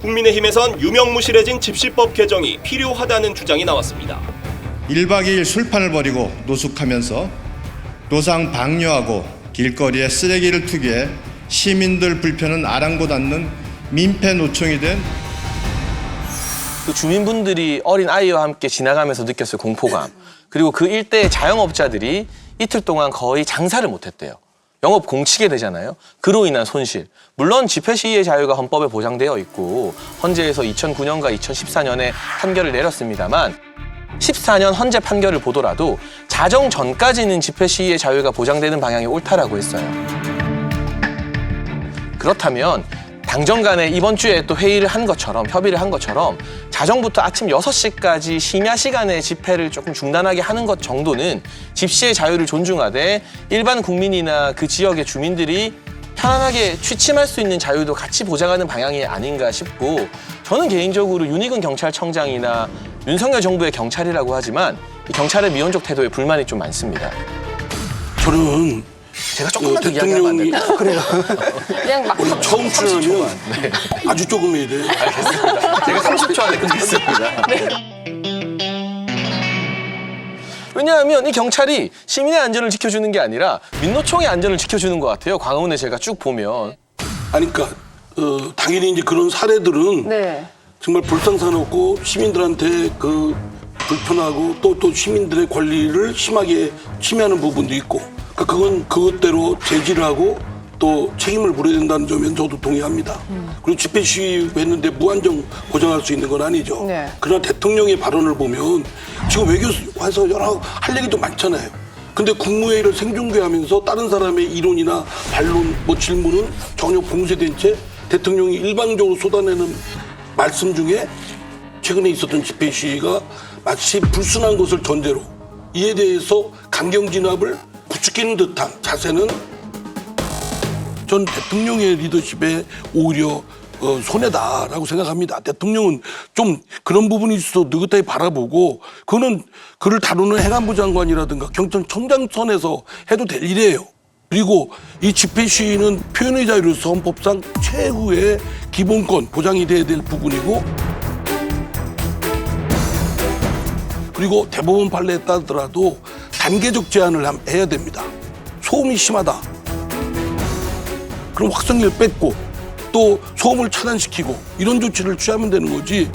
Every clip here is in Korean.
국민의힘에선 유명무실해진 집시법 개정이 필요하다는 주장이 나왔습니다. 1박 2일 술판을 벌이고 노숙하면서 노상 방뇨하고 길거리에 쓰레기를 투기해 시민들 불편은 아랑곳 않는 민폐노총이 된 그 주민분들이 어린 아이와 함께 지나가면서 느꼈을 공포감, 그리고 그 일대의 자영업자들이 이틀 동안 거의 장사를 못했대요. 영업 공치게 되잖아요. 그로 인한 손실. 물론 집회 시위의 자유가 헌법에 보장되어 있고 헌재에서 2009년과 2014년에 판결을 내렸습니다만 14년 헌재 판결을 보더라도 자정 전까지는 집회 시위의 자유가 보장되는 방향이 옳다라고 했어요. 그렇다면 당정 간에 이번 주에 또 회의를 한 것처럼, 협의를 한 것처럼 자정부터 아침 6시까지 심야 시간에 집회를 조금 중단하게 하는 것 정도는 집시의 자유를 존중하되 일반 국민이나 그 지역의 주민들이 편안하게 취침할 수 있는 자유도 같이 보장하는 방향이 아닌가 싶고, 저는 개인적으로 윤희근 경찰청장이나 윤석열 정부의 경찰이라고 하지만 이 경찰의 미온적 태도에 불만이 좀 많습니다. 저는 제가 조금만 더 이야기하면 안 될까요? 그래요. 그냥 막 우리 처음 출연하면 네. 아주 조금 해야 돼. 알겠습니다. 제가 30초 안에 끝냈습니다. 왜냐하면 이 경찰이 시민의 안전을 지켜주는 게 아니라 민노총의 안전을 지켜주는 것 같아요. 광화문에 제가 쭉 보면. 아니, 그러니까 당연히 이제 그런 사례들은 네. 정말 불상사롭고 시민들한테 그 불편하고 또 시민들의 권리를 심하게 침해하는 부분도 있고, 그러니까 그건 그것대로 제지를 하고 또 책임을 물어야 된다는 점에는 저도 동의합니다. 그리고 집회 시위했는데 무한정 보장할 수 있는 건 아니죠. 네. 그러나 대통령의 발언을 보면 지금 외교에서 여러 할 얘기도 많잖아요. 근데 국무회의를 생중계하면서 다른 사람의 이론이나 반론, 질문은 전혀 봉쇄된 채 대통령이 일방적으로 쏟아내는 말씀 중에 최근에 있었던 집회 시위가 마치 불순한 것을 전제로 이에 대해서 강경진압을 부추기는 듯한 자세는 전 대통령의 리더십에 오히려 손해다라고 생각합니다. 대통령은 좀 그런 부분이 있어서 느긋하게 바라보고, 그거는 그를 다루는 행안부 장관이라든가 경찰청장 선에서 해도 될 일이에요. 그리고 이 집회 시위는 표현의 자유로서 헌법상 최후의 기본권 보장이 돼야 될 부분이고, 그리고 대법원 판례에 따르더라도 단계적 제한을 해야 됩니다. 소음이 심하다. 그럼 확성기를 뺏고 또 소음을 차단시키고 이런 조치를 취하면 되는 거지,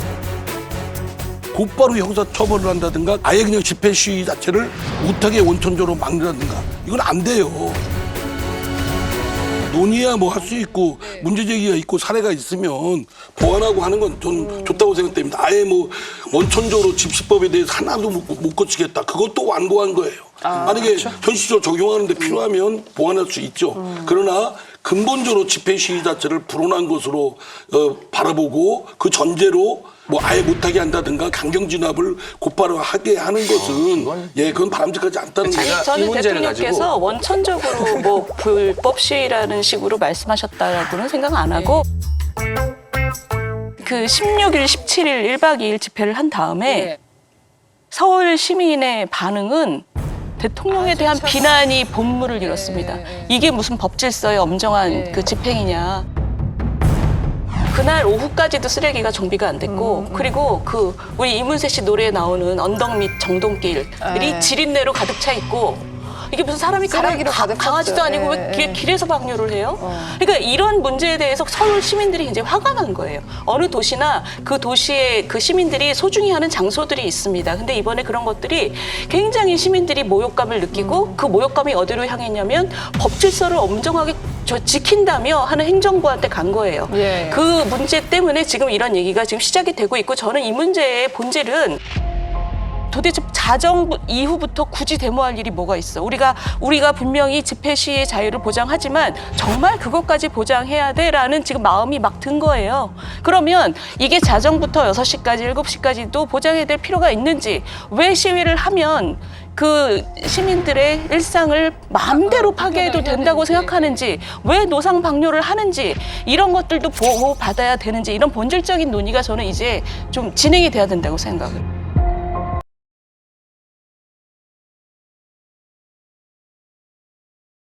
곧바로 형사 처벌을 한다든가 아예 그냥 집회 시위 자체를 무턱에 원천적으로 막는다든가 이건 안 돼요. 논의야 뭐 할 수 있고 문제 제기가 있고 사례가 있으면 보완하고 하는 건 전 좋다고 생각됩니다. 아예 뭐 원천적으로 집시법에 대해서 하나도 못 고치겠다. 그것도 완고한 거예요. 만약에 그렇죠? 현실적으로 적용하는데 필요하면 보완할 수 있죠. 그러나 근본적으로 집회 시위 자체를 불온한 것으로 바라보고 그 전제로 뭐 아예 못하게 한다든가 강경진압을 곧바로 하게 하는 것은 그건 바람직하지 않다는 거예요. 아니, 저는 대통령께서 원천적으로 뭐 불법 시위라는 식으로 말씀하셨다라고는 생각 안 하고 그 16일, 17일 1박 2일 집회를 한 다음에 서울 시민의 반응은 대통령에 대한 비난이 본물을 이뤘습니다. 이게 무슨 법질서의 엄정한 그 집행이냐. 그날 오후까지도 쓰레기가 정비가 안 됐고, 그리고 그 우리 이문세 씨 노래에 나오는 언덕 밑 정동길이 지린내로 가득 차 있고, 이게 무슨 사람이 강아지도 아니고 왜 길에서 방류를 해요? 그러니까 이런 문제에 대해서 서울 시민들이 굉장히 화가 난 거예요. 어느 도시나 그 도시의 그 시민들이 소중히 하는 장소들이 있습니다. 근데 이번에 그런 것들이 굉장히 시민들이 모욕감을 느끼고, 그 모욕감이 어디로 향했냐면 법질서를 엄정하게 지킨다며 하는 행정부한테 간 거예요. 그 문제 때문에 지금 이런 얘기가 지금 시작이 되고 있고, 저는 이 문제의 본질은 도대체 자정 이후부터 굳이 데모할 일이 뭐가 있어? 우리가 분명히 집회 시위의 자유를 보장하지만 정말 그것까지 보장해야 돼라는 지금 마음이 막 든 거예요. 그러면 이게 자정부터 6시까지, 7시까지도 보장해야 될 필요가 있는지, 왜 시위를 하면 그 시민들의 일상을 마음대로 파괴해도 된다고 생각하는지, 왜 노상 방뇨를 하는지, 이런 것들도 보호받아야 되는지, 이런 본질적인 논의가 저는 이제 좀 진행이 돼야 된다고 생각을.